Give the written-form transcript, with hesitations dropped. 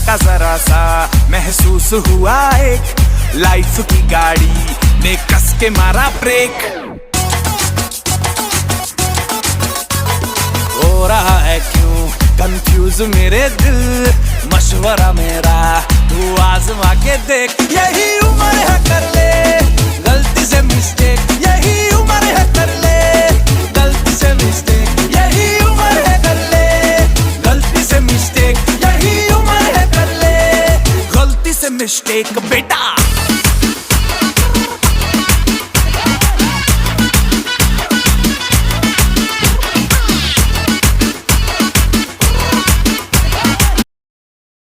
झटका जरा सा महसूस हुआ एक, लाइफ की गाड़ी ने कस के मारा ब्रेक। हो रहा है क्यों कंफ्यूज मेरे दिल, मशवरा मेरा तू आजमा के देख। यही उम्र है कर ले गलती से मिस्टेक, यही उम्र है कर ले गलती से मिस्टेक, यही उम्र है कर ले गलती से मिस्टेक, यही उम्र है कर ले गलती से मिस्टेक बेटा।